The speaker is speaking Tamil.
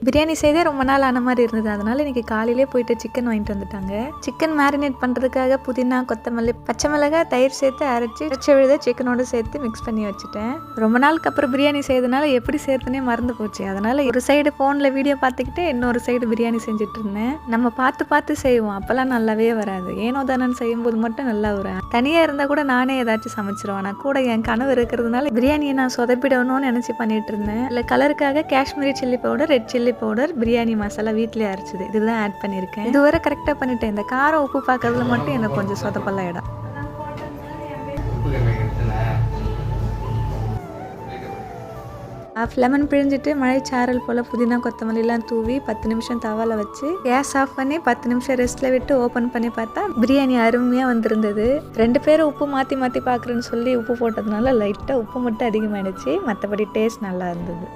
பிரியாணி செய்தே ரொம்ப நாள் ஆன மாதிரி இருந்தது. அதனால இன்னைக்கு காலையிலே போயிட்டு சிக்கன் வாங்கிட்டு வந்துட்டாங்க. சிக்கன் மேரினேட் பண்ணுறதுக்காக புதினா, கொத்தமல்லி, பச்சை மிளகாய், தயிர் சேர்த்து அரைச்சி விழுத சிக்கனோடு சேர்த்து மிக்ஸ் பண்ணி வச்சுட்டேன். ரொம்ப நாளுக்கு அப்புறம் பிரியாணி செய்யறதுனால எப்படி சேர்த்துனே மறந்து போச்சு. அதனால ஒரு சைடு ஃபோனில் வீடியோ பார்த்துக்கிட்டு இன்னொரு சைடு பிரியாணி செஞ்சுட்டு இருந்தேன். நம்ம பார்த்து செய்வோம், அப்போல்லாம் நல்லாவே வராது. ஏனோ தானன்னு செய்யும்போது மட்டும் நல்லா வரும். தனியாக இருந்தால் கூட நானே ஏதாச்சும் சமைச்சிருவேன். ஆனால் கூட என் கனவு இருக்கிறதுனால பிரியாணியை நான் சொதப்பிடணும்னு நினச்சி பண்ணிட்டு இருந்தேன். இல்லை கலருக்காக Kashmiri chilli powder, red chilli powder, biryani masala வீட்டிலே அரைச்சிது இதுதான் ஆட் பண்ணியிருக்கேன். இதுவரை கரெக்டாக பண்ணிட்டேன். இந்த காரம் உப்பு பார்க்கறதுல மட்டும் எனக்கு கொஞ்சம் சொதப்பெல்லாம் இடம். லெமன் பிழிஞ்சிட்டு மழைச்சாரல் போல் புதினா கொத்தமல்லிலாம் தூவி 10 நிமிஷம் தவால வச்சு கேஸ் ஆஃப் பண்ணி 10 நிமிஷம் ரெஸ்ட்டில் விட்டு ஓப்பன் பண்ணி பார்த்தா பிரியாணி அருமையாக வந்திருந்தது. 2 பேரும் உப்பு மாற்றி பார்க்குறேன்னு சொல்லி உப்பு போட்டதுனால லைட்டாக உப்பு மட்டும் அதிகமாகிடுச்சு. மற்றபடி டேஸ்ட் நல்லா இருந்தது.